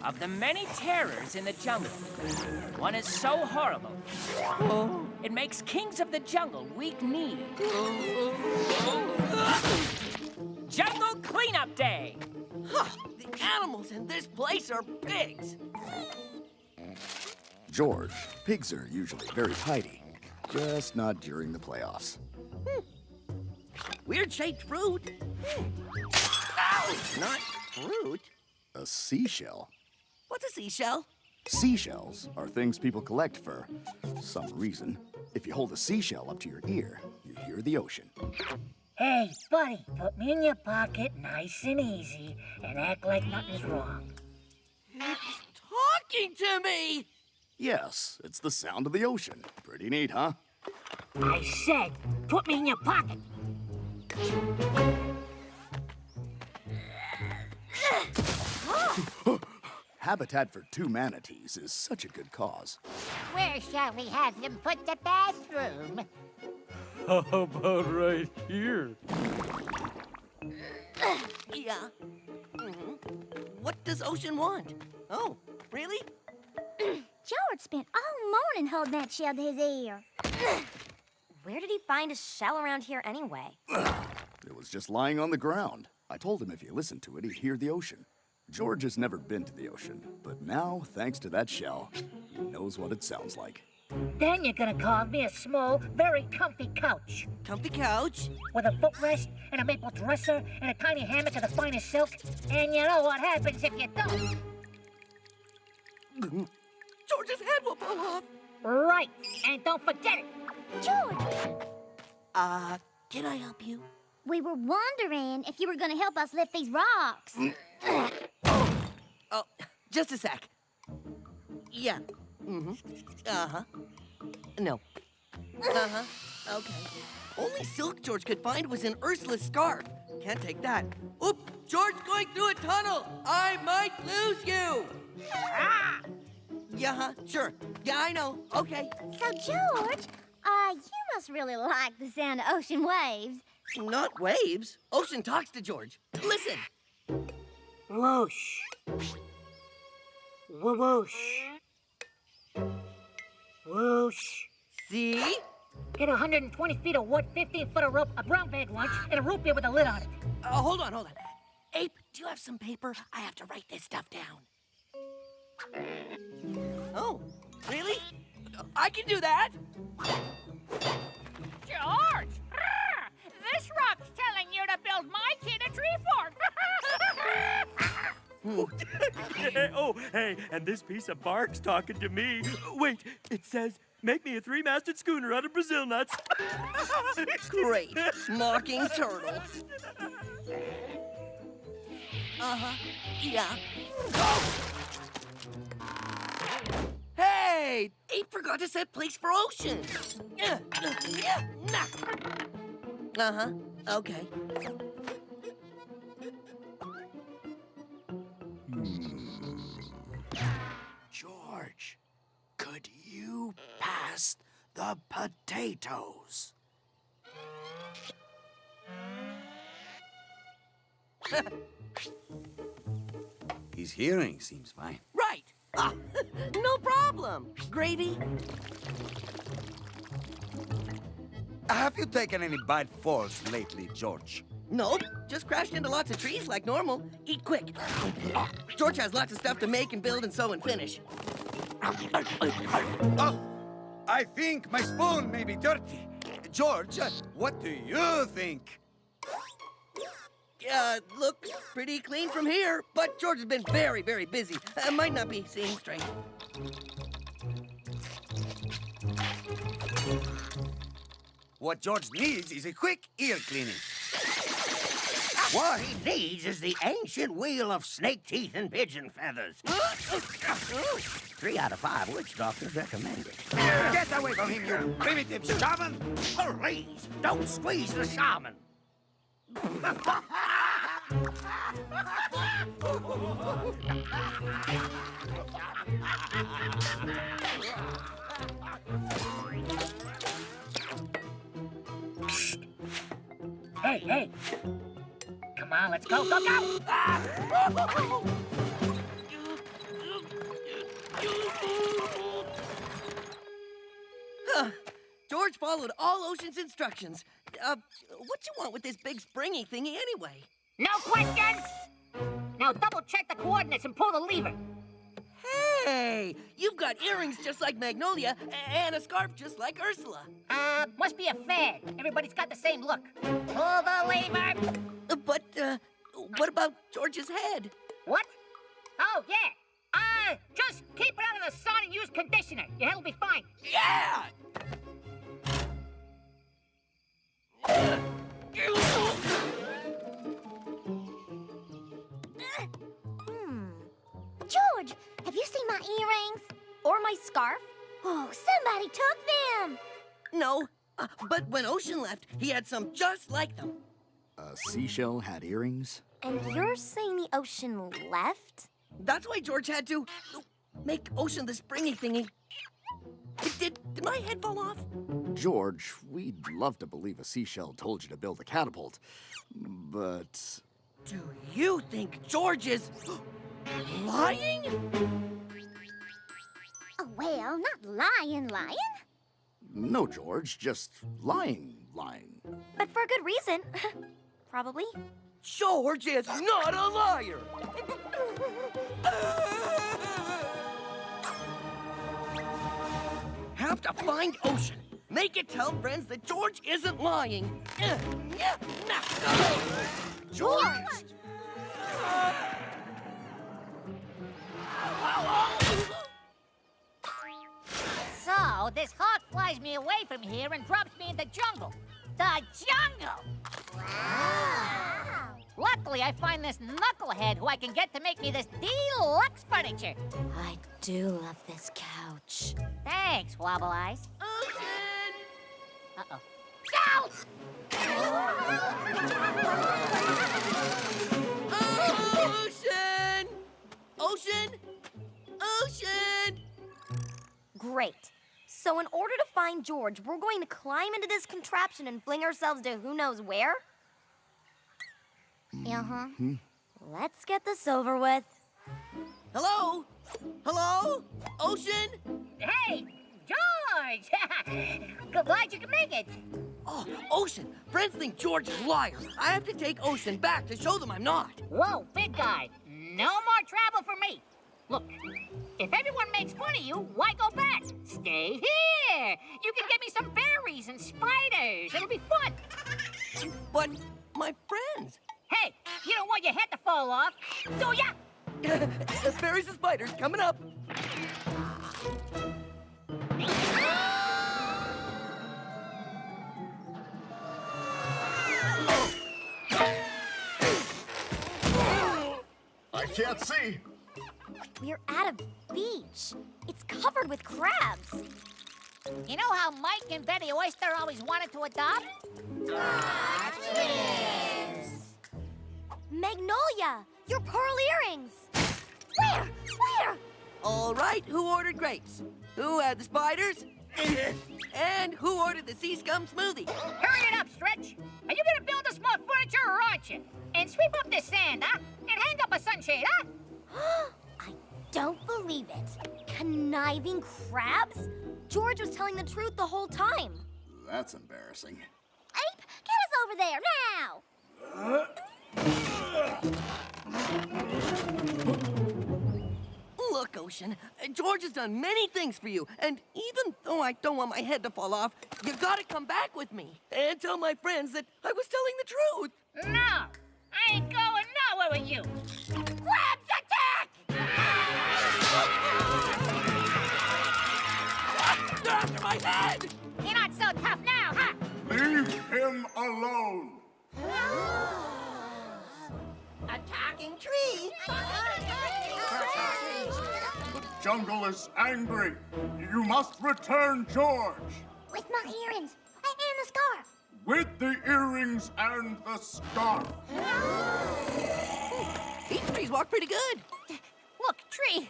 of the many terrors in the jungle. One is so horrible, it makes kings of the jungle weak-kneed. Jungle Cleanup Day! Huh, the animals in this place are pigs. George, pigs are usually very tidy, just not during the playoffs. Weird-shaped fruit. Ow! Not fruit. A seashell? What's a seashell? Seashells are things people collect for some reason. If you hold a seashell up to your ear, you hear the ocean. Hey, buddy, put me in your pocket nice and easy and act like nothing's wrong. It's talking to me! Yes, it's the sound of the ocean. Pretty neat, huh? I said, put me in your pocket. Habitat for 2 manatees is such a good cause. Where shall we have them put the bathroom? How about right here? Yeah. What does Ocean want? Oh, really? George spent all morning holding that shell to his ear. Where did he find a shell around here anyway? It was just lying on the ground. I told him if he listened to it, he'd hear the ocean. George has never been to the ocean, but now, thanks to that shell, he knows what it sounds like. Then you're gonna carve me a small, very comfy couch. Comfy couch? With a footrest and a maple dresser and a tiny hammock of the finest silk. And you know what happens if you don't. George's head will fall off. Right, and don't forget it. George! Can I help you? We were wondering if you were gonna help us lift these rocks. Oh, just a sec. Yeah. Uh-huh. No. Uh-huh. Okay. Only silk George could find was an Ursula's scarf. Can't take that. Oop! George going through a tunnel! I might lose you! Ah! Yeah, sure. Yeah, I know. Okay. So, George, you must really like the sound of ocean waves. Not waves. Ocean talks to George. Listen. Whoosh. Whoosh. Whoosh. See? Get 120 feet of wood, 15 foot of rope, a brown bag lunch, and a root beer with a lid on it. Hold on. Ape, do you have some paper? I have to write this stuff down. Oh, really? I can do that. George! This rock's telling you to build my kid a tree fort. Oh, hey, and this piece of bark's talking to me. Wait, it says, make me a 3-masted schooner out of Brazil nuts. Great. Mocking turtle. Yeah. Oh! Hey! Ape forgot to set place for ocean. Okay. George, could you pass the potatoes? His hearing seems fine. Right. No problem. Gravy? Have you taken any bad falls lately, George? Nope. Just crashed into lots of trees like normal. Eat quick. George has lots of stuff to make and build and sew and finish. Oh, I think my spoon may be dirty. George, what do you think? Looks pretty clean from here, but George has been very, very busy. Might not be seeing straight. What George needs is a quick ear cleaning. What he needs is the ancient wheel of snake teeth and pigeon feathers. 3 out of 5 witch doctors recommend it. Get away from him, you primitive shaman! Please, don't squeeze the shaman. Hey. Come on, let's go. George followed all Ocean's instructions. What you want with this big springy thingy anyway? No questions! Now double-check the coordinates and pull the lever. Hey, you've got earrings just like Magnolia and a scarf just like Ursula. Must be a fad. Everybody's got the same look. Pull the lever. But, what about George's head? What? Oh, yeah. Just keep it out of the sun and use conditioner. Your head will be fine. Yeah! George, have you seen my earrings? Or my scarf? Oh, somebody took them. No, but when Ocean left, he had some just like them. A seashell had earrings? And you're saying the ocean left? That's why George had to make Ocean the springy thingy. Did my head fall off? George, we'd love to believe a seashell told you to build a catapult, but... Do you think George is lying? Oh, well, not lying. No, George, just lying. But for a good reason. Probably. George is not a liar! Have to find Ocean. Make it tell friends that George isn't lying. George! So, this hawk flies me away from here and drops me in the jungle. The jungle! Wow! Luckily, I find this knucklehead who I can get to make me this deluxe furniture. I do love this couch. Thanks, Wobble Eyes. Ocean! Uh-oh. Ocean! Ocean! Ocean! Great. So in order to find George, we're going to climb into this contraption and fling ourselves to who knows where? Uh-huh. Let's get this over with. Hello? Hello? Ocean? Hey, George! Glad you can make it. Oh, Ocean, friends think George is a liar. I have to take Ocean back to show them I'm not. Whoa, big guy. No more travel for me. Look, if everyone makes fun of you, why go back? Stay here. You can get me some berries and spiders. It'll be fun. But my friends. Hey, you don't want your head to fall off, do ya? Berries and spiders coming up. I can't see. We're at a beach. It's covered with crabs. You know how Mike and Betty Oyster always wanted to adopt? Magnolia, your pearl earrings. Where? All right, who ordered grapes? Who had the spiders? And who ordered the sea scum smoothie? Hurry it up, Stretch. Are you gonna build us more furniture or aren't you? And sweep up this sand, huh? And hang up a sunshade, huh? I don't believe it. Conniving crabs? George was telling the truth the whole time. That's embarrassing. Ape, get us over there, now! Look, Ocean, George has done many things for you, and even though I don't want my head to fall off, you gotta come back with me and tell my friends that I was telling the truth. No, I ain't going nowhere with you. Crabs attack! They're after my head! You're not so tough now, huh? Leave him alone. Attacking tree! The jungle is angry. You must return George. With my earrings and the scarf. With the earrings and the scarf. These trees walk pretty good. Look, Tree,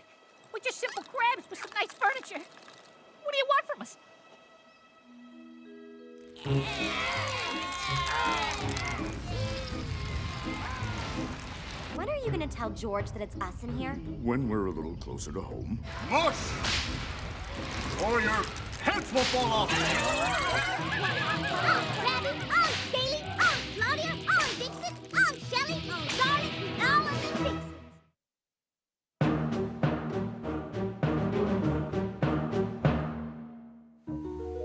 we're just simple crabs with some nice furniture. What do you want from us? When are you gonna tell George that it's us in here? When we're a little closer to home. Mush! or your heads will fall off. On Rabbit, on Scaly, on Claudia, on Vixen, on Shelly, on Garlic, and all of the Vixens.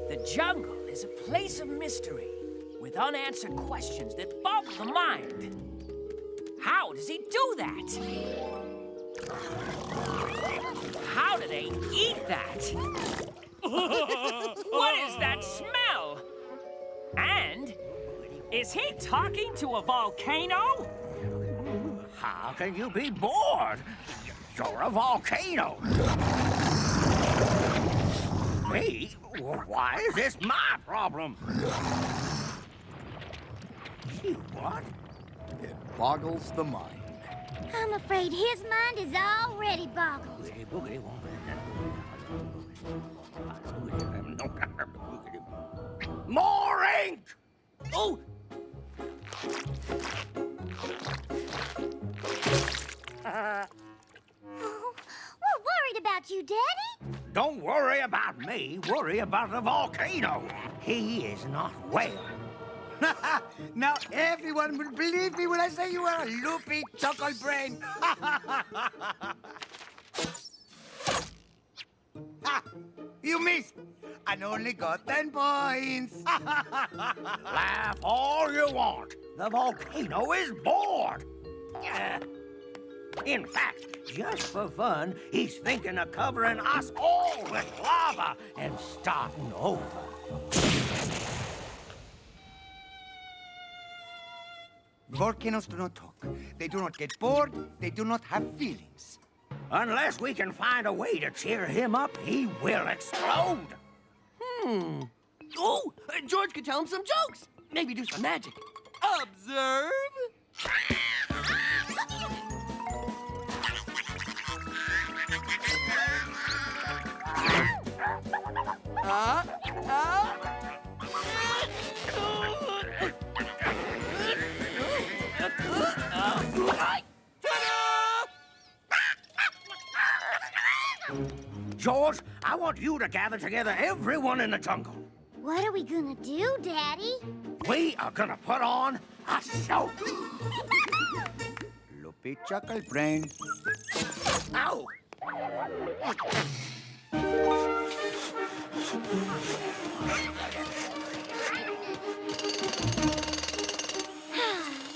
The jungle is a place of mystery, with unanswered questions that boggle the mind. How does he do that? How do they eat that? What is that smell? And is he talking to a volcano? How can you be bored? You're a volcano. Me? Why is this my problem? You what? It boggles the mind. I'm afraid his mind is already boggled. More ink! Oh! Oh, we're worried about you, Daddy. Don't worry about me. Worry about the volcano. He is not well. Now everyone will believe me when I say you are a loopy chuckle brain. Ha! You missed. And only got 10 points. Laugh all you want. The volcano is bored. In fact, just for fun, he's thinking of covering us all with lava and starting over. Volcanoes do not talk. They do not get bored. They do not have feelings. Unless we can find a way to cheer him up, he will explode. Oh, George could tell him some jokes. Maybe do some magic. Observe. George, I want you to gather together everyone in the jungle. What are we gonna do, Daddy? We are gonna put on a show. Loopy chuckle brain. Ow!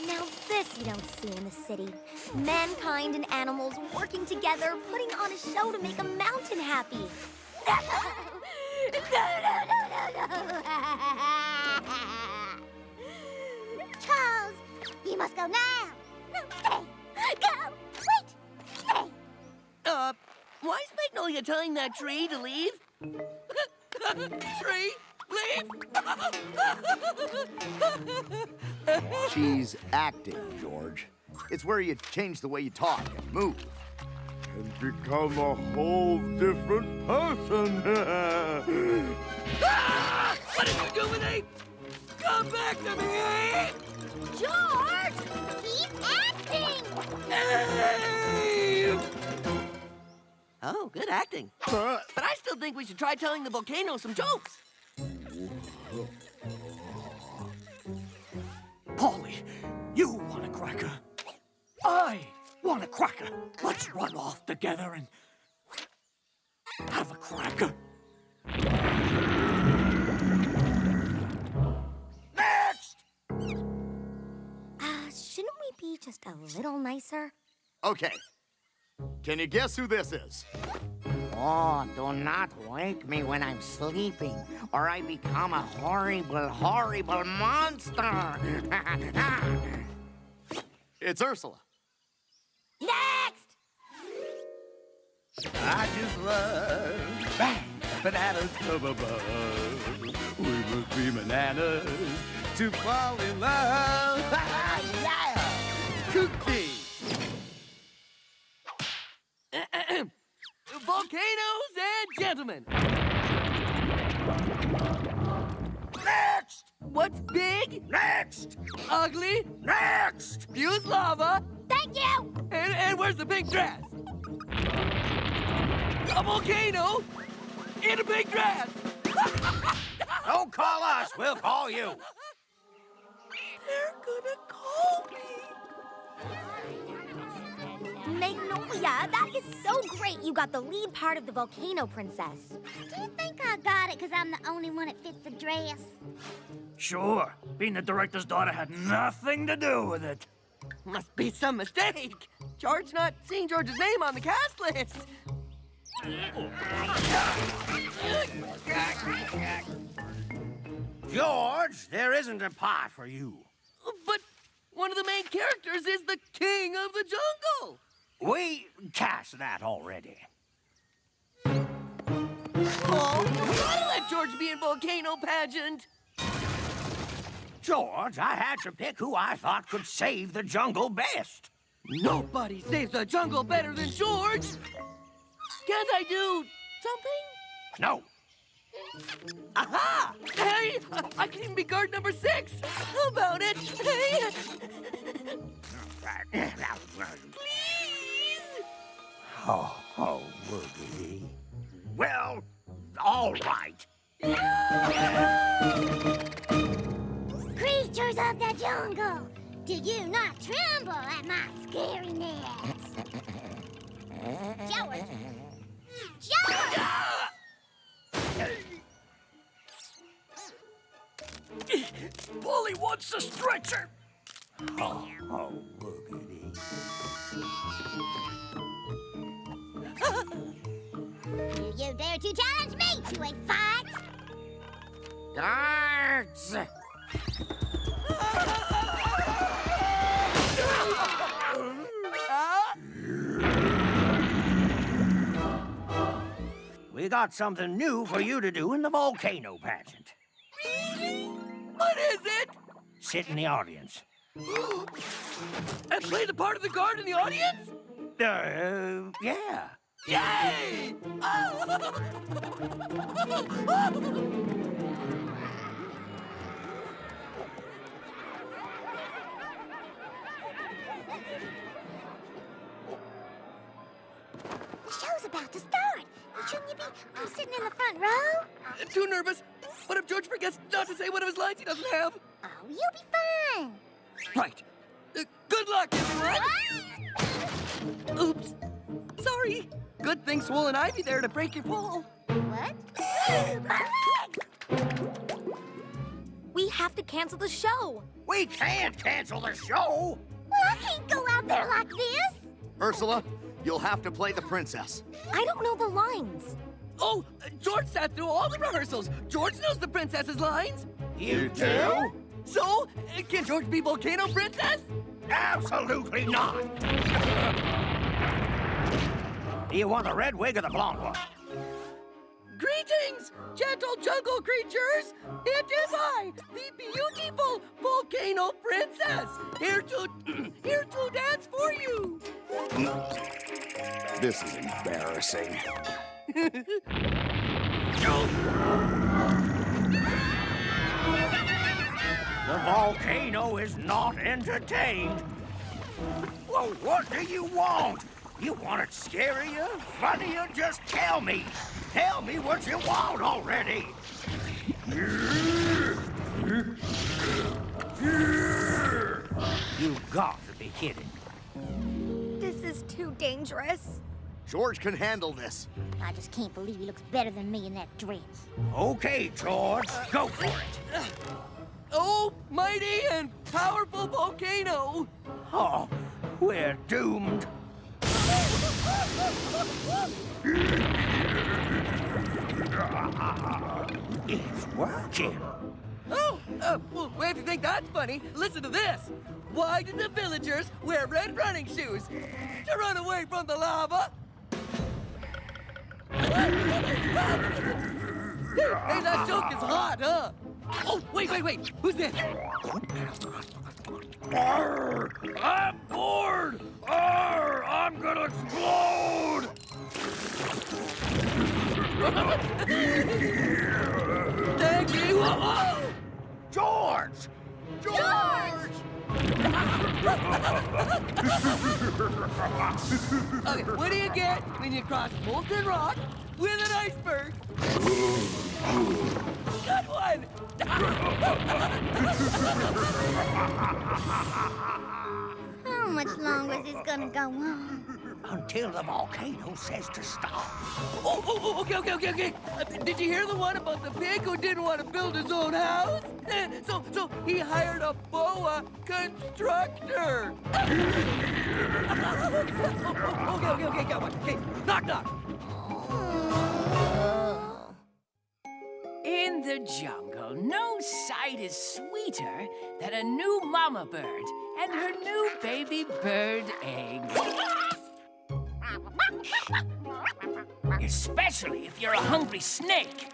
Now this you don't see in the city. Mankind and animals working together, putting on a show to make a mountain happy. No. Charles, you must go now. No, stay. Go. Wait. Stay. Why is Magnolia telling that tree to leave? Tree, leave. She's acting, George. It's where you change the way you talk and move. And become a whole different person. What did you do with Ape? Come back to me, Ape! George, he's acting. Ape! Oh, good acting. But I still think we should try telling the volcano some jokes. Polly, you want a cracker? I want a cracker. Let's run off together and have a cracker. Next! Shouldn't we be just a little nicer? Okay. Can you guess who this is? Oh, do not wake me when I'm sleeping, or I become a horrible, horrible monster. It's Ursula. Next. I just love bananas up above. We must be bananas to fall in love. Yeah! Cookie! Volcanoes and gentlemen. Next! What's big? Next! Ugly? Next! Spews lava? Thank you. And where's the pink dress? A volcano in a big dress. Don't call us, we'll call you. They're gonna call me. Magnolia, that is so great. You got the lead part of the volcano princess. Do you think I got it because I'm the only one that fits the dress? Sure. Being the director's daughter had nothing to do with it. Must be some mistake. George not seeing George's name on the cast list. George, there isn't a part for you. But one of the main characters is the king of the jungle. We cast that already. Oh, we gotta let George be in volcano pageant. George, I had to pick who I thought could save the jungle best. Nobody saves the jungle better than George. Can't I do something? No. Aha! Hey, I can even be guard number 6. How about it? Hey. Please. Oh, Woody. Well, all right. Creatures of the jungle, do you not tremble at my scariness? George! George! Polly wants a stretcher. Oh, Woody. Do you dare to challenge me to a fight? Guards! We got something new for you to do in the volcano pageant. Really? What is it? Sit in the audience. And play the part of the guard in the audience? Yeah. Yay! The show's about to start. Shouldn't you be sitting in the front row? Too nervous. What if George forgets not to say one of his lines he doesn't have? Oh, you'll be fine. Right. Good luck, everyone. Oops. Sorry. Good thing Swollen Ivy there to break your fall. What? My legs! We have to cancel the show. We can't cancel the show. Well, I can't go out there like this. Ursula, you'll have to play the princess. I don't know the lines. Oh, George sat through all the rehearsals. George knows the princess's lines. You do? So, can George be Volcano Princess? Absolutely not. Do you want the red wig or the blonde one? Greetings, gentle jungle creatures. It is I, the beautiful Volcano Princess, here to dance for you. This is embarrassing. The volcano is not entertained. Well, what do you want? You want it scarier, funnier? Just tell me. Tell me what you want already. You got to be kidding. This is too dangerous. George can handle this. I just can't believe he looks better than me in that dress. Okay, George, go for it. Oh, mighty and powerful volcano. Oh, we're doomed. It's working. Oh, well, if you think that's funny, listen to this. Why did the villagers wear red running shoes? To run away from the lava? Hey, that joke is hot, huh? Oh, wait. Who's this? Arr! I'm bored! Arr! I'm gonna explode! Thank you. Whoa! George! Okay, what do you get when you cross molten rock, with an iceberg. Good one. How much longer is this gonna go on? Until the volcano says to stop. Okay. Did you hear the one about the pig who didn't want to build his own house? So he hired a boa constructor. Okay, come on. Okay, knock. In the jungle, no sight is sweeter than a new mama bird and her new baby bird egg. Especially if you're a hungry snake.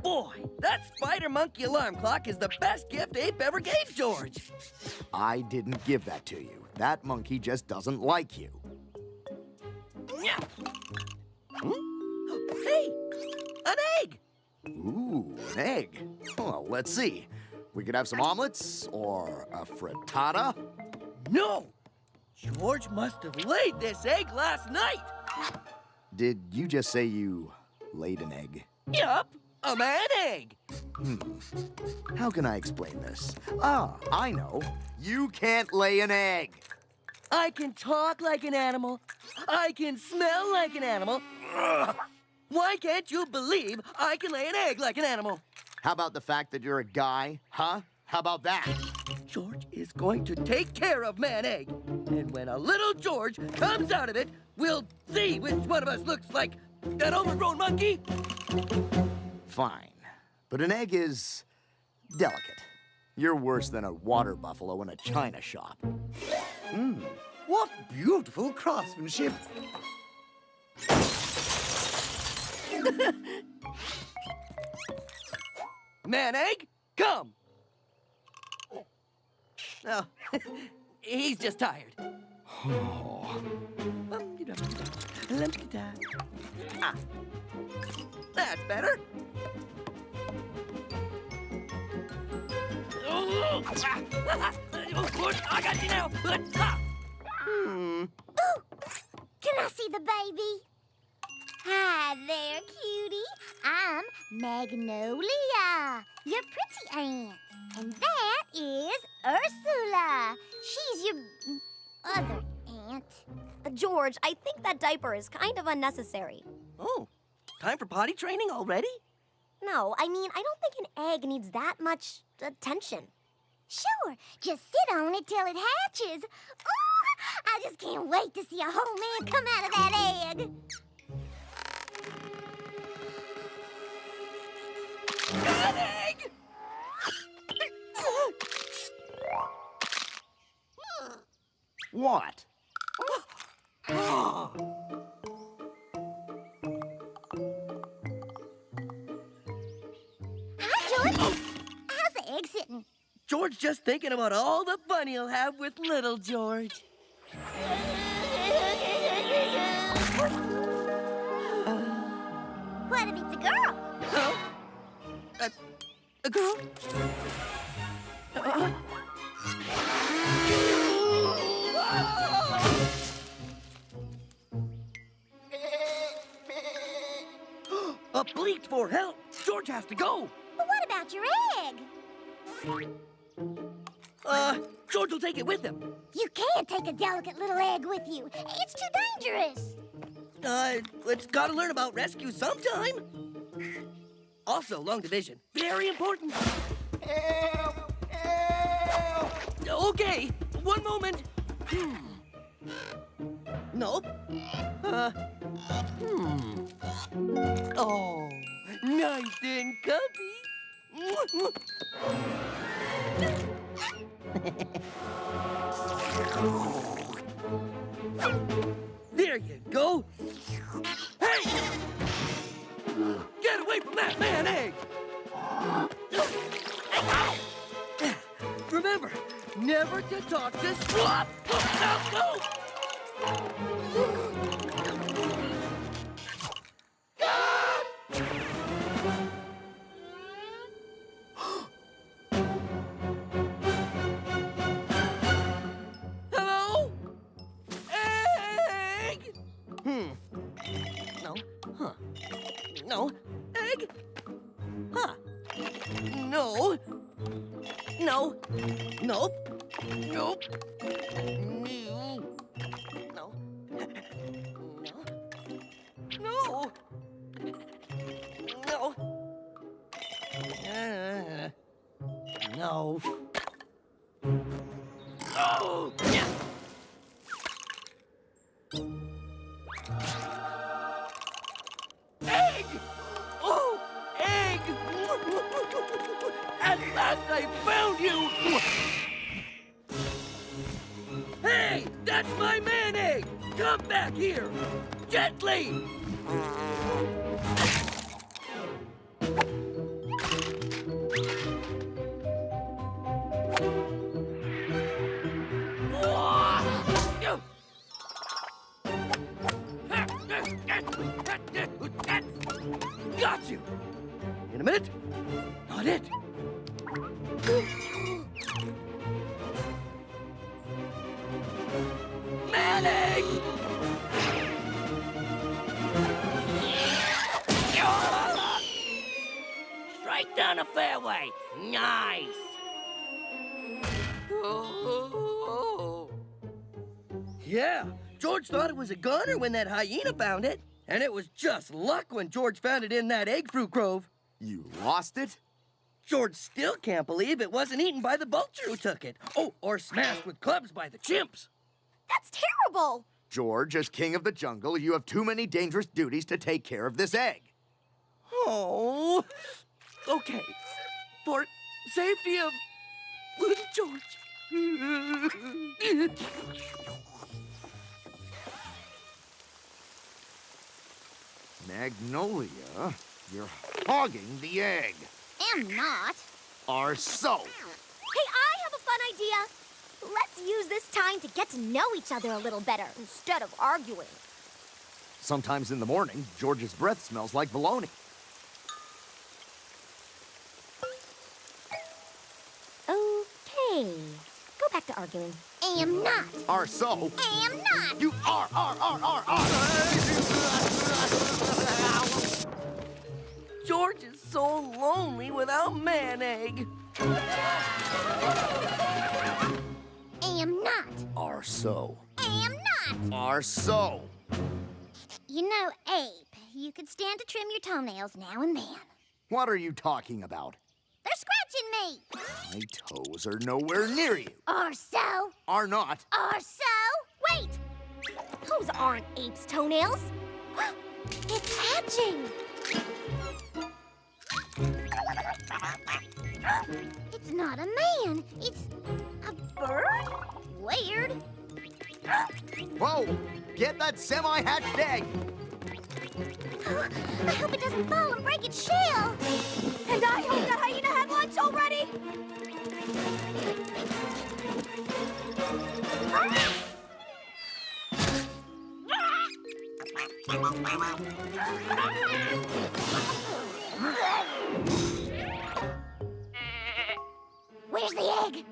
Boy, that spider monkey alarm clock is the best gift Ape ever gave George. I didn't give that to you. That monkey just doesn't like you. Hey, an egg. Ooh, an egg. Well, let's see. We could have some omelets or a frittata. No, George must have laid this egg last night. Did you just say you laid an egg? Yup, a man egg. How can I explain this? Ah, I know. You can't lay an egg. I can talk like an animal. I can smell like an animal. Why can't you believe I can lay an egg like an animal? How about the fact that you're a guy, huh? How about that? George is going to take care of man egg. And when a little George comes out of it, we'll see which one of us looks like an overgrown monkey. Fine. But an egg is delicate. You're worse than a water buffalo in a china shop. What beautiful craftsmanship. Man egg, come. Oh, he's just tired. Ah, that's better. I got you now. Ooh, can I see the baby? Hi there, cutie. I'm Magnolia, your pretty aunt. And that is Ursula. She's your other aunt. George, I think that diaper is kind of unnecessary. Oh, time for potty training already? No, I mean, I don't think an egg needs that much attention. Sure, just sit on it till it hatches. Ooh, I just can't wait to see a whole man come out of that egg. An egg! What? Hi, George. How's the egg sitting? George just thinking about all the fun he'll have with little George. What if it's a girl? Huh? A girl? A bleat for help! George has to go! But what about your egg? George will take it with him. You can't take a delicate little egg with you. It's too dangerous. It's gotta learn about rescue sometime. I'll Also, long division. Very important. Help! Help! Okay, one moment. Nope. Oh, nice and comfy. There you go. Hey! Get away from that man egg! Remember, never to talk to Swap! Hello? Egg? No. Huh. No. Egg? Huh. No. No. Nope. Nope. No. No. No. No. No. Oh! Yeah. Egg! Oh, egg! At last I found you! Hey, that's my man egg! Come back here! Gently! Got you! In a minute. Not it. Man egg! Straight down the fairway. Nice. Oh. Yeah, George thought it was a gunner when that hyena found it. And it was just luck when George found it in that egg fruit grove. You lost it? George still can't believe it wasn't eaten by the vulture who took it. Oh, or smashed with clubs by the chimps. That's terrible! George, as king of the jungle, you have too many dangerous duties to take care of this egg. Oh, okay. For safety of little George. Magnolia, you're hogging the egg. Am not. Are so. Hey, I have a fun idea. Let's use this time to get to know each other a little better instead of arguing. Sometimes in the morning, George's breath smells like bologna. Okay. Go back to arguing. Am not. Are so. Am not. You are. George is so lonely without man egg. Am not. Are so. Am not. Are so. You know, Ape, you could stand to trim your toenails now and then. What are you talking about? They're scratching me. My toes are nowhere near you. Or so. Are not. Or so. Wait! Those aren't Ape's toenails. It's hatching. It's not a man. It's a bird? Weird. Whoa! Get that semi-hatched egg! I hope it doesn't fall and break its shell. And I hope that hyena had lunch already. Where's the egg?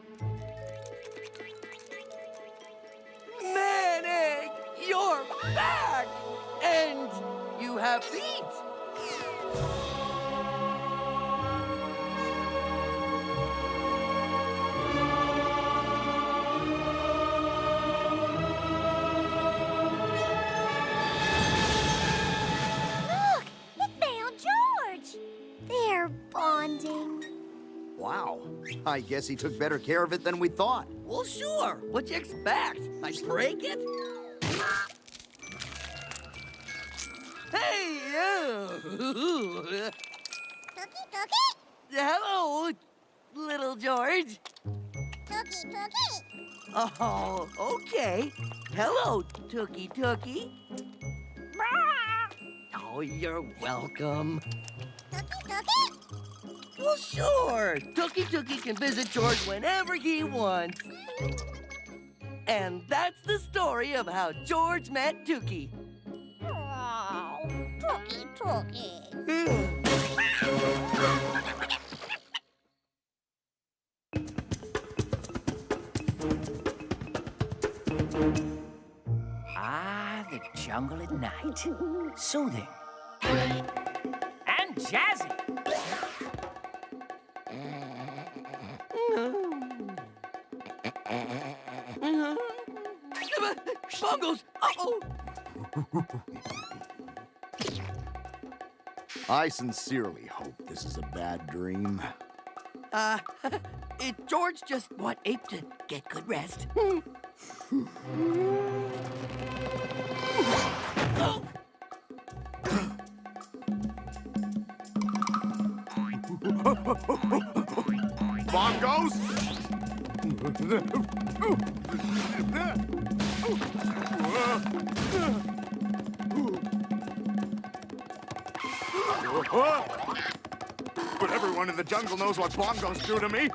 Man egg, you're back! And you have feet. They're bonding. Wow. I guess he took better care of it than we thought. Well, sure. What'd you expect? I'd break it? Hey! Cookie, cookie? Hello, little George. Cookie, cookie? Oh, okay. Hello, Tookie Tookie. Oh, you're welcome. Cookie, cookie? Well, sure. Tookie Tookie can visit George whenever he wants. And that's the story of how George met Tookie. Oh, Cookie, cookie. Ah, the jungle at night. Soothing. And jazzy. Bongos! Uh-oh! I sincerely hope this is a bad dream. George just want Ape to get good rest. Oh. Bongos? But everyone in the jungle knows what bongos do to me.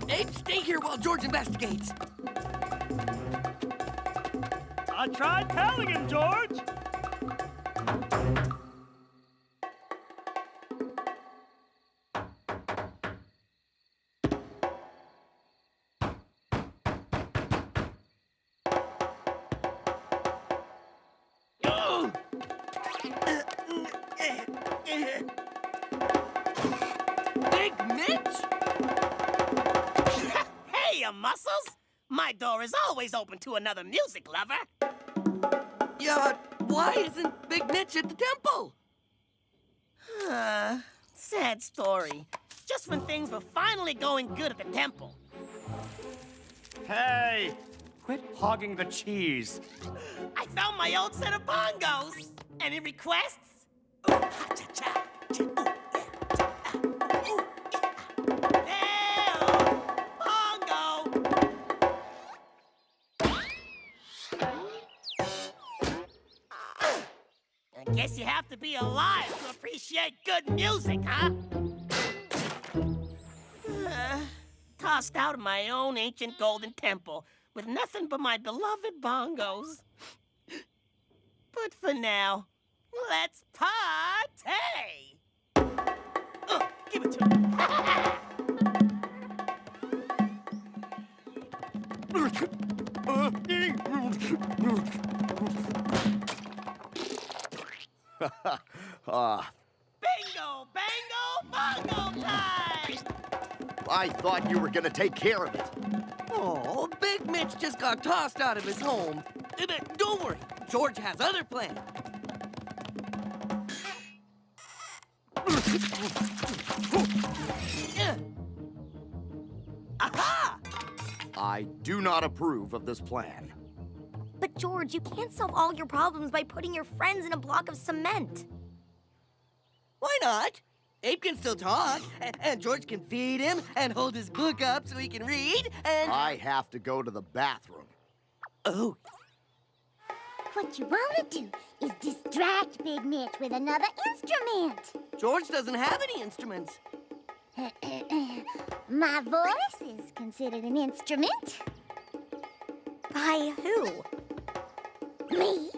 Ape, stay here while George investigates. I tried telling him, George. Big Mitch? Hey, you muscles! My door is always open to another music lover. Yeah, why isn't Big Mitch at the temple? Sad story. Just when things were finally going good at the temple. Hey, quit hogging the cheese. I found my old set of bongos. Any requests? Ooh, ha-cha-cha. Ooh, yeah. Ooh, yeah. Bongo! I guess you have to be alive to appreciate good music, huh? Tossed out of my own ancient golden temple with nothing but my beloved bongos. But for now, let's party! Give it to me. Bingo, bango, bongo time! I thought you were gonna take care of it. Oh, Big Mitch just got tossed out of his home. Don't worry, George has other plans. Aha! I do not approve of this plan. But George, you can't solve all your problems by putting your friends in a block of cement. Why not? Ape can still talk, and George can feed him and hold his book up so he can read, and... I have to go to the bathroom. Oh. What you want to do is distract Big Mitch with another instrument. George doesn't have any instruments. My voice is considered an instrument. By who? Me?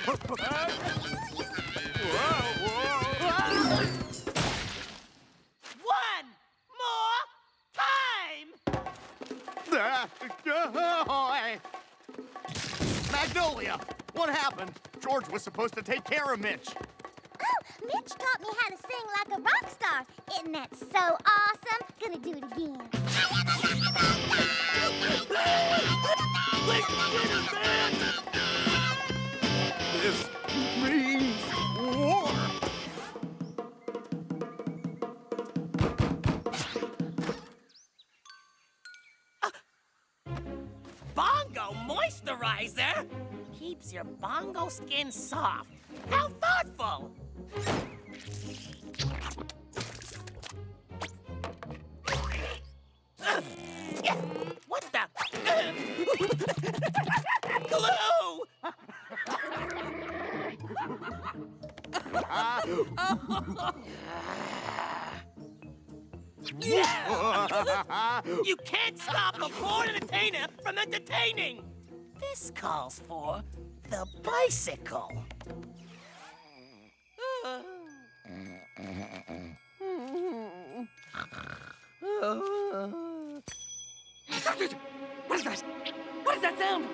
One more time! Magnolia! What happened? George was supposed to take care of Mitch. Oh, Mitch taught me how to sing like a rock star. Isn't that so awesome? Gonna do it again. This means war! Bongo moisturizer keeps your bongo skin soft. How thoughtful! What the? Glue! You can't stop a born entertainer from entertaining! This calls for the bicycle. What is that? What is that sound?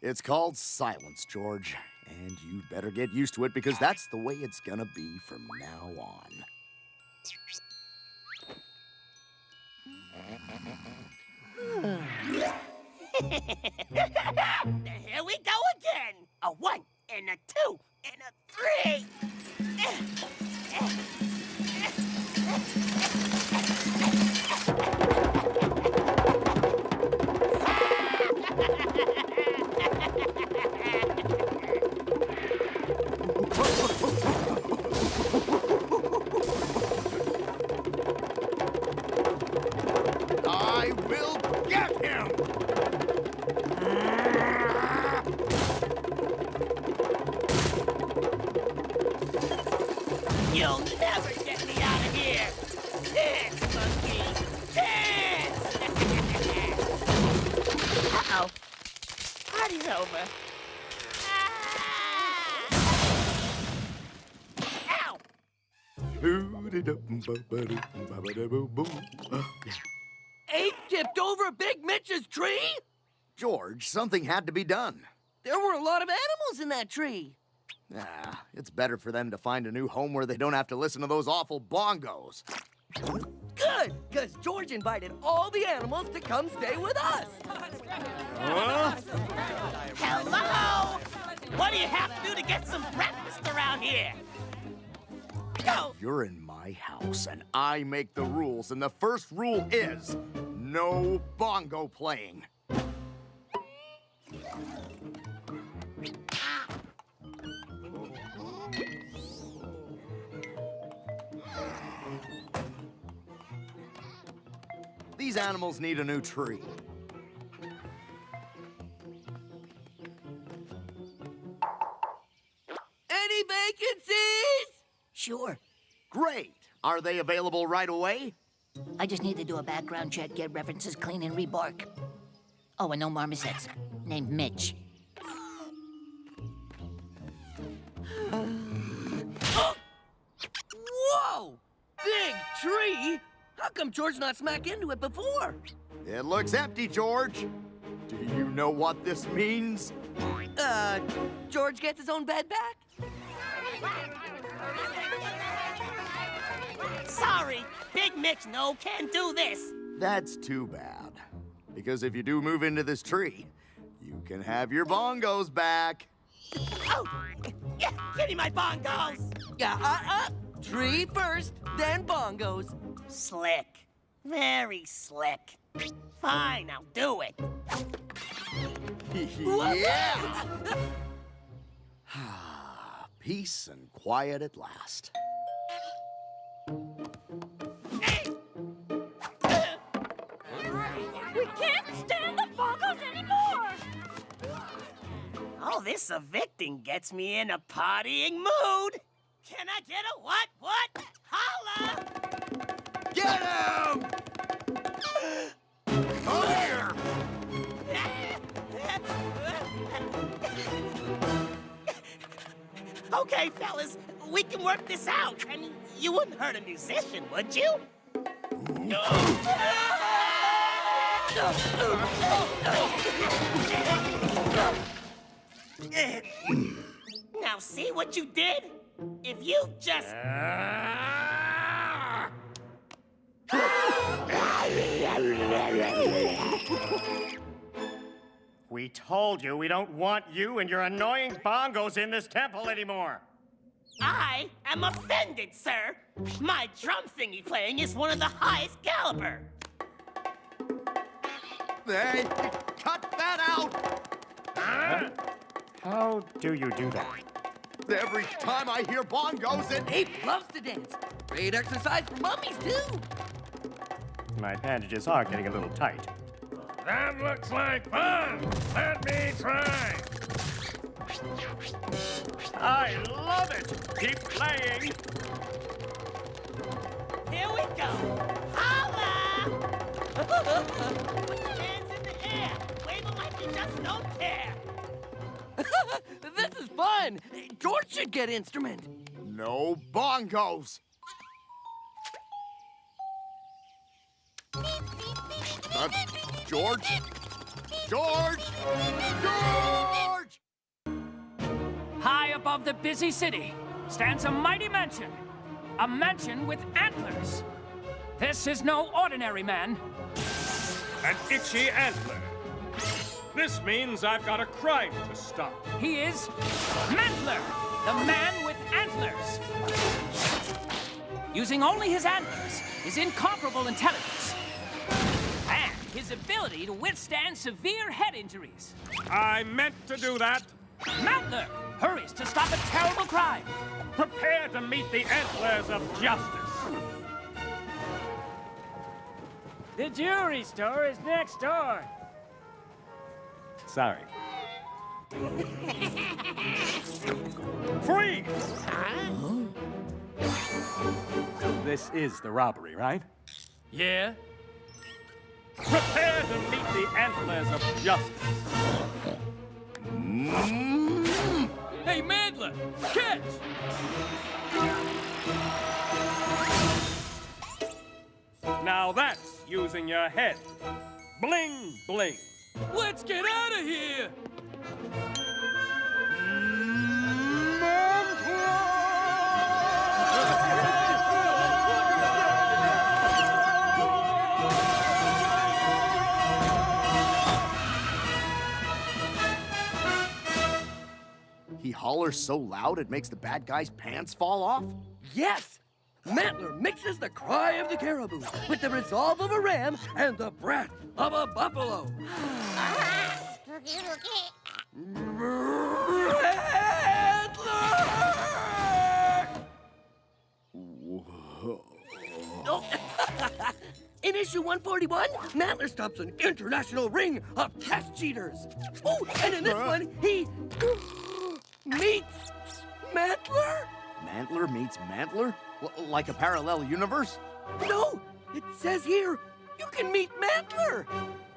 It's called silence, George. And you'd better get used to it because that's the way it's gonna be from now on. Here we go again. A 1 and a 2 and a 3. I will get him! You'll never get me out of here! Dance, monkey! Dance! Uh-oh. Party's over. Ow! Ape tipped over Big Mitch's tree? George, something had to be done. There were a lot of animals in that tree. Ah, it's better for them to find a new home where they don't have to listen to those awful bongos. Good, because George invited all the animals to come stay with us. Hello! What do you have to do to get some breakfast around here? Go! You're in my house, and I make the rules, and the first rule is no bongo playing. These animals need a new tree. Any vacancies? Sure. Great. Are they available right away? I just need to do a background check, get references clean, and rebark. Oh, and no marmosets. Named Mitch. Whoa! Big tree? How come George not smack into it before? It looks empty, George. Do you know what this means? George gets his own bed back? Sorry, Big Mitch can't do this. That's too bad. Because if you do move into this tree, you can have your bongos back. Oh, yeah, give me my bongos. Yeah, tree first, then bongos. Slick, very slick. Fine, I'll do it. Yeah! Peace and quiet at last. We can't stand the bongos anymore! All this evicting gets me in a partying mood. Can I get a what? Holla! Get him! Come here! Okay, fellas, we can work this out. I mean, you wouldn't hurt a musician, would you? Now see what you did? If you just... We told you we don't want you and your annoying bongos in this temple anymore. I am offended, sir. My drum thingy playing is one of the highest caliber. Hey, cut that out! How do you do that? Every time I hear bongos, Ape loves to dance. Great exercise for mummies, too. My bandages are getting a little tight. That looks like fun. Let me try. I love it. Keep playing. Here we go. Holla! Hands in the air. Wave them like you just don't care. This is fun. George should get instrument. no bongos. George? George! George! High above the busy city stands a mighty mansion. A mansion with antlers. This is no ordinary man. An itchy antler. This means I've got a crime to stop. He is Mantler, the man with antlers. Using only his antlers, his incomparable intelligence, and his ability to withstand severe head injuries. I meant to do that. Mantler hurries to stop a terrible crime. Prepare to meet the antlers of justice. The jewelry store is next door. Sorry. Freeze! This is the robbery, right? Yeah? Prepare to meet the antlers of justice. Hey, Mantler! Catch! Now that's using your head. Bling, bling. Let's get out of here! He hollers so loud it makes the bad guy's pants fall off? Yes! Mantler mixes the cry of the caribou with the resolve of a ram and the breath of a buffalo. In issue 141, Mantler stops an international ring of test cheaters. Oh, and in this one, he meets Mantler? Mantler meets Mantler? Like a parallel universe? No, it says here, you can meet Mantler.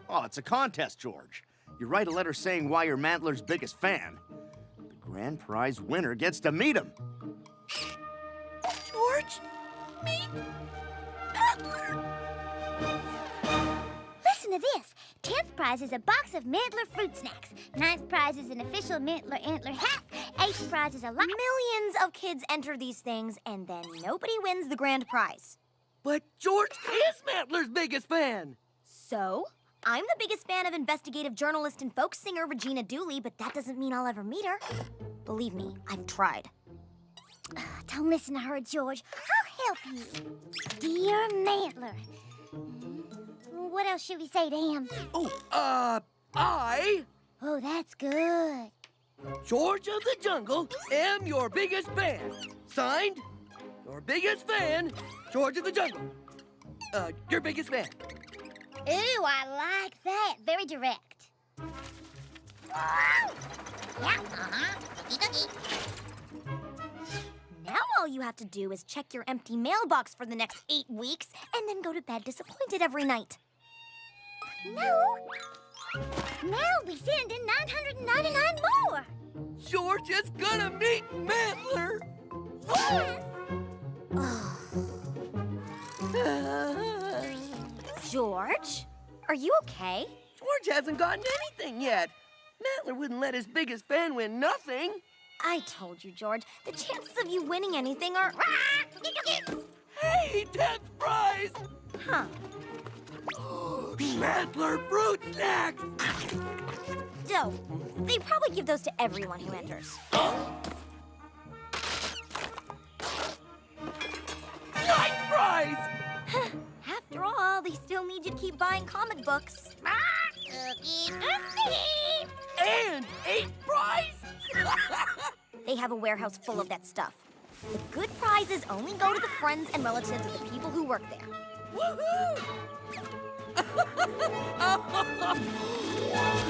Oh, it's a contest, George. You write a letter saying why you're Mantler's biggest fan. The grand prize winner gets to meet him. George, meet Mantler. Listen to this. 10th prize is a box of Mantler fruit snacks. 9th prize is an official Mantler antler hat. 8th prize is a lot. Millions of kids enter these things, and then nobody wins the grand prize. But George is Mantler's biggest fan. So, I'm the biggest fan of investigative journalist and folk singer Regina Dooley, but that doesn't mean I'll ever meet her. Believe me, I've tried. Don't listen to her, George. I'll help you. Dear Mantler. What else should we say to him? I... Oh, that's good. George of the Jungle, am your biggest fan. Signed, your biggest fan, George of the Jungle. Your biggest fan. Ooh, I like that. Very direct. Now all you have to do is check your empty mailbox for the next 8 weeks and then go to bed disappointed every night. No. Now we send in 999 more. George is gonna meet Mantler. George, are you okay? George hasn't gotten anything yet. Mantler wouldn't let his biggest fan win nothing. I told you, George. The chances of you winning anything are... Hey, 10th prize! Huh. Mantler fruit snacks! Dope. They probably give those to everyone who enters. Ninth prize! After all, they still need you to keep buying comic books. And 8th prize? They have a warehouse full of that stuff. The good prizes only go to the friends and relatives of the people who work there. Woohoo!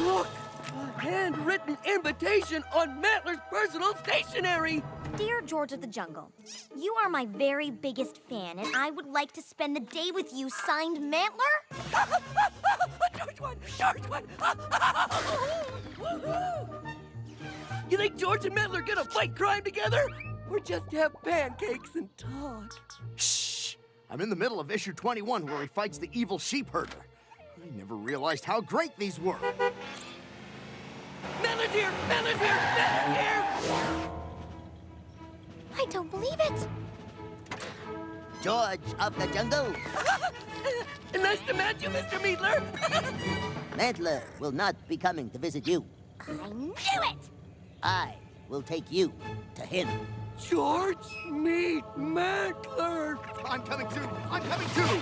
Look! A handwritten invitation on Mantler's personal stationery! Dear George of the Jungle, you are my very biggest fan, and I would like to spend the day with you, signed Mantler? George won! George won! Woohoo! You think George and Mantler are gonna fight crime together? Or just have pancakes and talk? Shh! I'm in the middle of issue 21 where he fights the evil sheep herder. I never realized how great these were. Mantler's here! Mantler's here! Mantler's here! I don't believe it. George of the Jungle. Nice to meet you, Mr. Meatler. Mantler will not be coming to visit you. I knew it! I will take you to him. George, meet Mantler. I'm coming too! I'm coming too!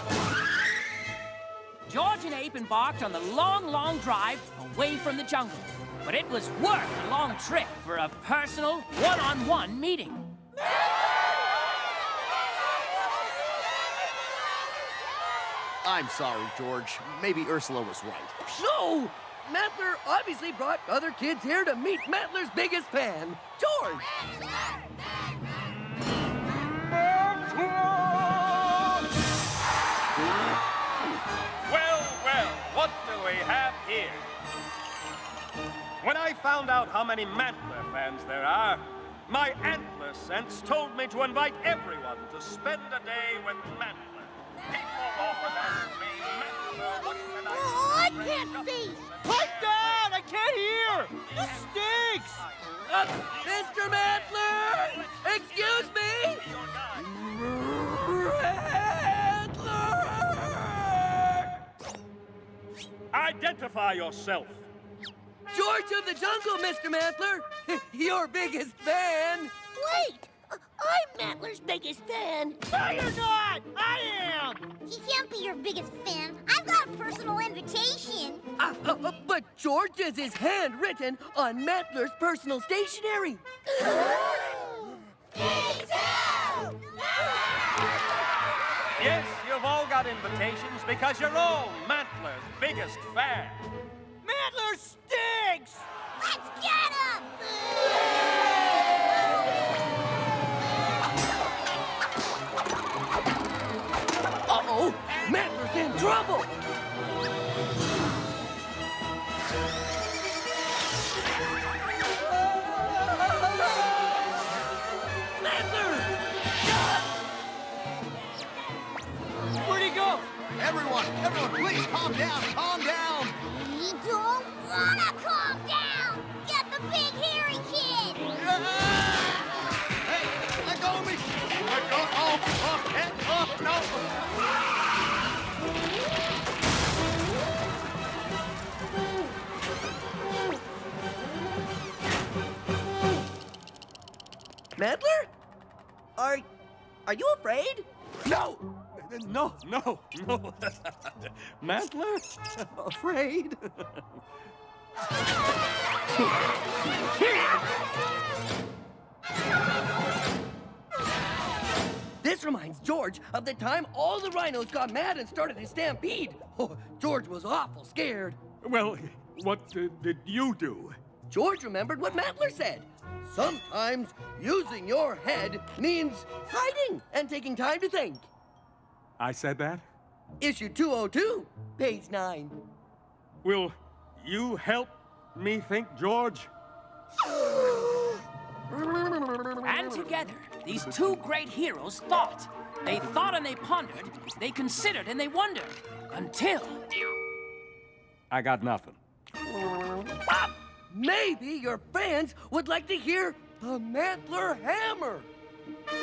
George and Ape embarked on the long, long drive away from the jungle. But it was worth a long trip for a personal, one-on-one meeting. I'm sorry, George. Maybe Ursula was right. No! Mantler obviously brought other kids here to meet Mantler's biggest fan, George. Well, well, what do we have here? When I found out how many Mantler fans there are, my antler sense told me to invite everyone to spend a day with Mantler. People often ask me, Mantler, what can I do? Oh, I can't see! Pipe down! I can't hear! This stinks! Mr. Mantler! Excuse me! Mantler! Identify yourself. George of the Jungle, Mr. Mantler! Your biggest fan! Wait! I'm Mantler's biggest fan. No, you're not! I am! He can't be your biggest fan. I've got a personal invitation. But George's is handwritten on Mantler's personal stationery. Yes, you've all got invitations because you're all Mantler's biggest fan. Mantler stinks! Let's get him! Uh-oh! Mantler's in trouble! Mantler! Where'd he go? Everyone, please calm down, calm down! We don't wanna calm down! Get the big hairy kid! Hey, let go of me! Let go! Oh, no! Mantler? Are you afraid? No! No. Mantler? Afraid? This reminds George of the time all the rhinos got mad and started a stampede. Oh, George was awful scared. Well, what did you do? George remembered what Mantler said. Sometimes using your head means hiding and taking time to think. I said that? Issue 202, page 9. Will you help me think, George? And together, these two great heroes thought. They thought and they pondered. They considered and they wondered. Until... I got nothing. Maybe your fans would like to hear A Mantler hammer! He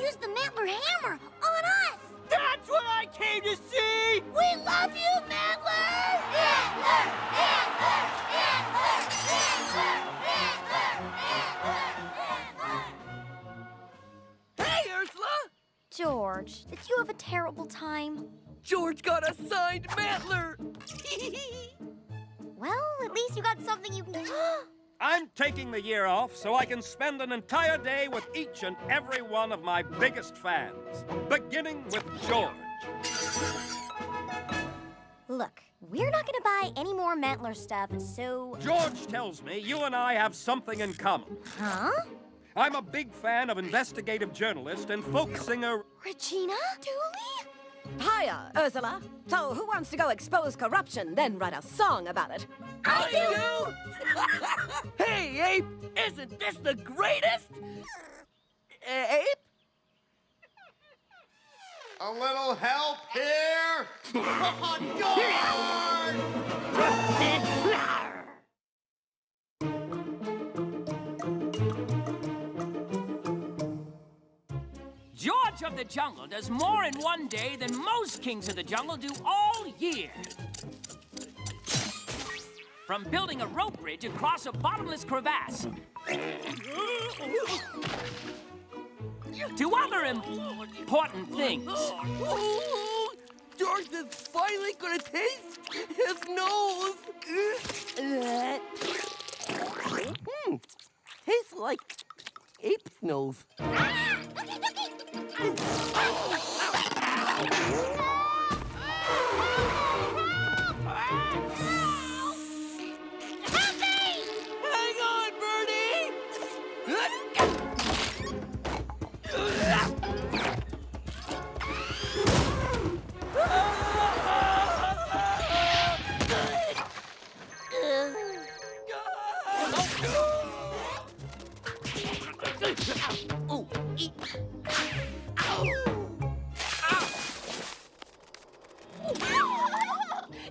used the Mantler hammer on us! That's what I came to see! We love you, Mantler! Hey, Ursula! George, did you have a terrible time? George got a signed Mantler! Well, at least you got something you can... I'm taking the year off so I can spend an entire day with each and every one of my biggest fans, beginning with George. Look, we're not gonna buy any more Mantler stuff, so... George tells me you and I have something in common. Huh? I'm a big fan of investigative journalist and folk singer... Regina Dooley? Hiya, Ursula. So who wants to go expose corruption, then write a song about it? I do! Hey, Ape! Isn't this the greatest? Ape? A little help here? George of the Jungle does more in one day than most kings of the jungle do all year. From building a rope bridge across a bottomless crevasse to other important things. George is finally gonna taste his nose. Tastes like ape's nose. Hang on, Birdie!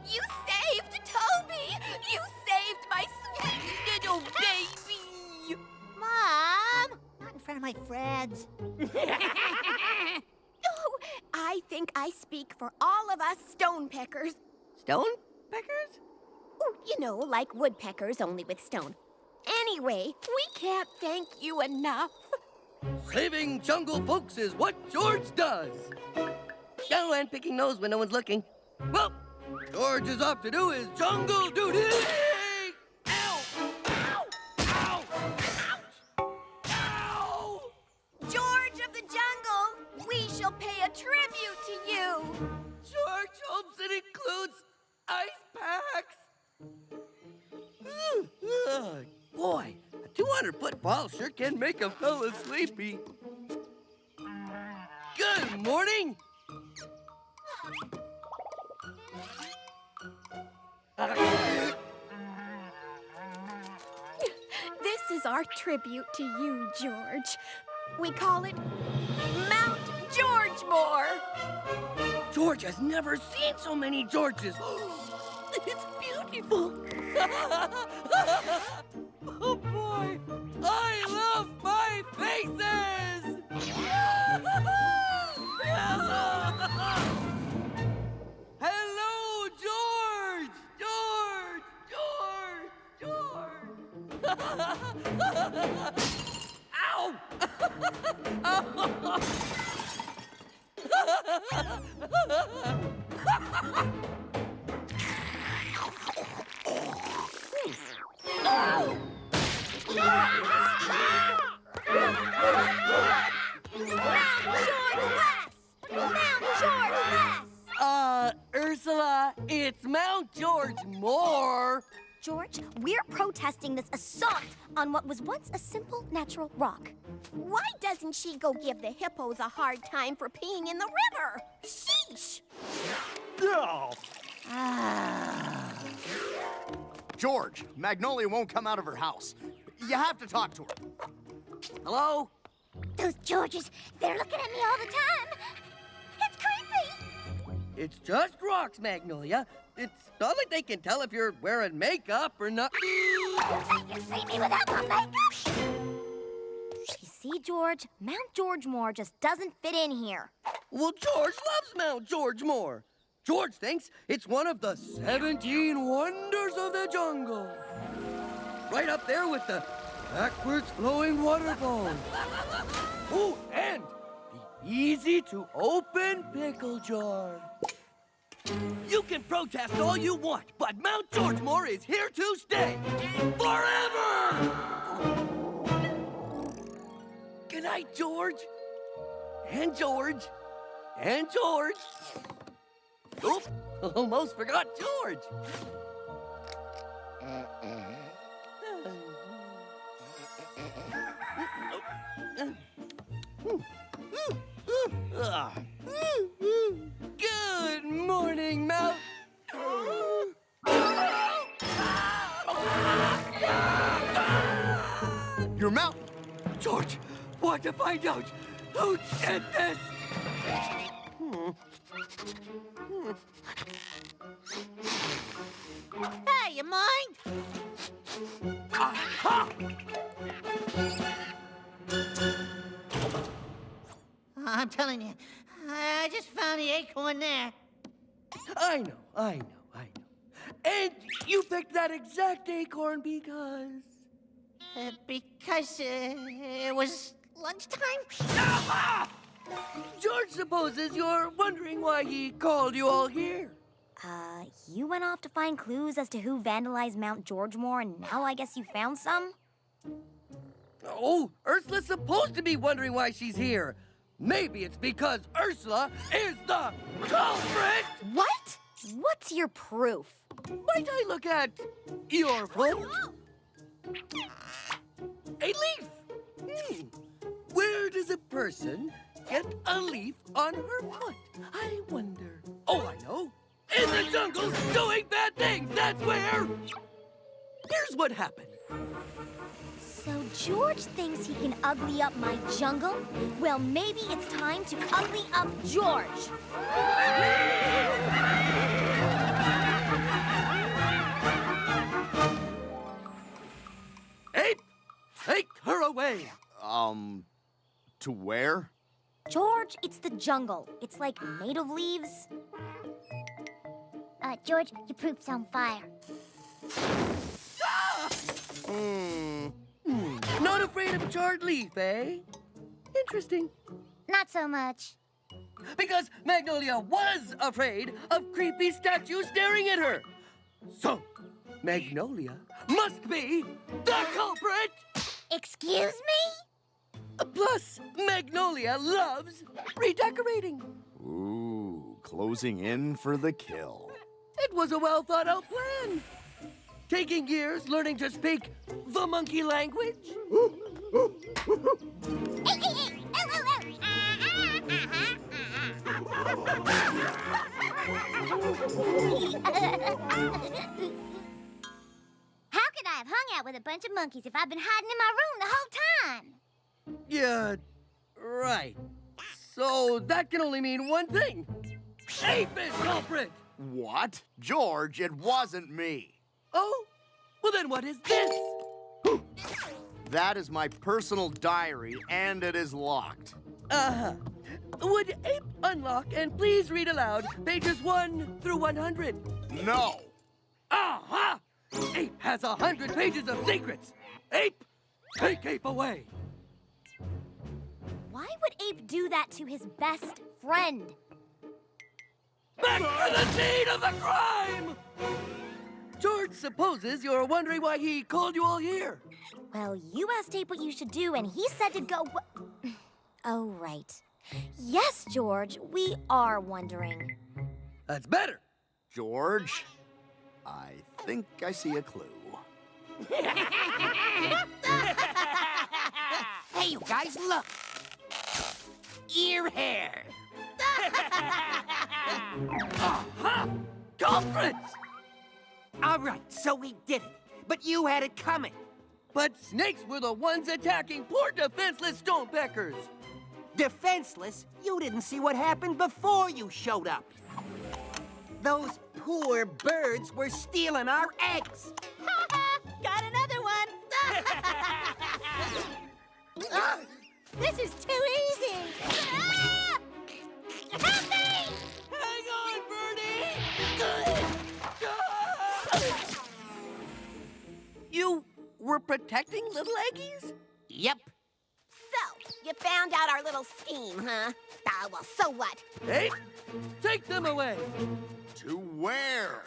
You saved Toby! You saved my sweet little baby! Mom! Not in front of my friends. Oh, I think I speak for all of us stonepeckers. Stonepeckers? Oh, you know, like woodpeckers, only with stone. Anyway, we can't thank you enough. Saving jungle folks is what George does. Oh, and picking nose when no one's looking. Well, George is off to do his jungle duty. Ow! Ow! Ow! Ouch! Ow! George of the Jungle, we shall pay a tribute to you. George hopes it includes ice packs. Boy, a 200-foot ball sure can make a fella sleepy. Good morning. This is our tribute to you, George. We call it Mount Georgemore. George has never seen so many Georges. It's beautiful. Oh, boy. I love my faces. Hello, George. George. Ow. Ursula, it's Mount Georgemore. George, we're protesting this assault on what was once a simple natural rock. Why doesn't she go give the hippos a hard time for peeing in the river? Sheesh! Oh. George, Magnolia won't come out of her house. You have to talk to her. Hello? Those Georges, they're looking at me all the time. It's creepy. It's just rocks, Magnolia. It's not like they can tell if you're wearing makeup or not. They can see me without my makeup. You see, George? Mount Georgemore just doesn't fit in here. Well, George loves Mount Georgemore. George thinks it's one of the 17 wonders of the jungle. Right up there with the backwards flowing waterfall. Oh, and the easy to open pickle jar. You can protest all you want, but Mount Georgemore is here to stay. Forever! Good night, George. And George. And George. Oops, almost forgot George. Good morning, Mount. Your mountain. George, want to find out who did this? Hey, you mind? Aha! I'm telling you, I just found the acorn there. I know. And you picked that exact acorn because... Because it was lunchtime? Ah! George supposes you're wondering why he called you all here. You went off to find clues as to who vandalized Mount Georgemore, and now I guess you found some? Oh, Ursula's supposed to be wondering why she's here. Maybe it's because Ursula is the culprit! What? What's your proof? Might I look at your foot? A leaf! Where does a person get a leaf on her foot? I wonder. Oh, I know. In the jungle, doing bad things, that's where! Here's what happened. So George thinks he can ugly up my jungle? Well, maybe it's time to ugly up George. Ape, take her away. To where? George, it's the jungle. It's like made of leaves. George, your poop's on fire. Not afraid of a charred leaf, eh? Interesting. Not so much. Because Magnolia was afraid of creepy statues staring at her. So, Magnolia must be the culprit! Excuse me? Plus, Magnolia loves redecorating. Ooh, closing in for the kill. It was a well-thought-out plan. Taking years learning to speak the monkey language. How could I have hung out with a bunch of monkeys if I've been hiding in my room the whole time? Yeah, right. So that can only mean one thing. Ape is culprit! What? George, it wasn't me. Oh? Well, then what is this? That is my personal diary, and it is locked. Uh-huh. Would Ape unlock and please read aloud pages 1 through 100? No. Aha! Ape has 100 pages of secrets. Ape, take Ape away. Why would Ape do that to his best friend? Back to the scene of the crime! George supposes you're wondering why he called you all here. Well, you asked Ape what you should do, and he said to go... Oh, right. Yes, George, we are wondering. That's better. George, I think I see a clue. Hey, you guys, look. Ear hair. Aha! Culprits! A All right, so we did it. But you had it coming. But snakes were the ones attacking poor defenseless stonepeckers. Defenseless? You didn't see what happened before you showed up. Those poor birds were stealing our eggs. Got another one. This is too easy. Help me! Hang on, Birdie! You were protecting little eggies? Yep. So, you found out our little scheme, huh? Ah, well, so what? Hey, take them away. To where?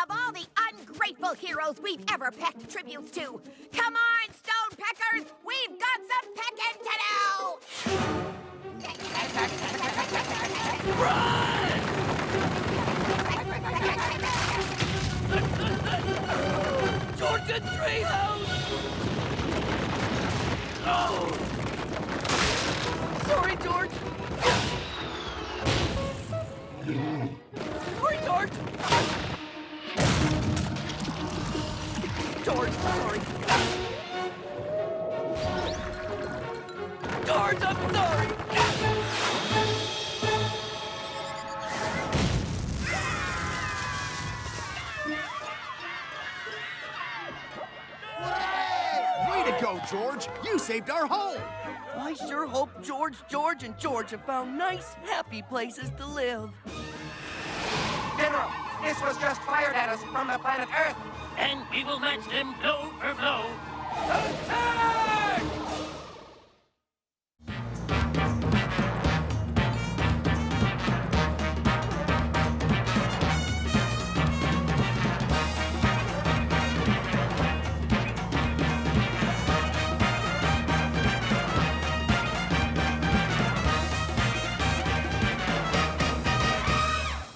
Of all the ungrateful heroes we've ever pecked tributes to, come on, stone peckers! We've got some pecking to Run! Georgia Treehouse! Oh! Sorry, George! Sorry, George! George, sorry. George, I'm sorry! Way to go, George! You saved our home! I sure hope George, and George have found nice, happy places to live. General, this was just fired at us from the planet Earth. And we will match them blow for blow. Attack!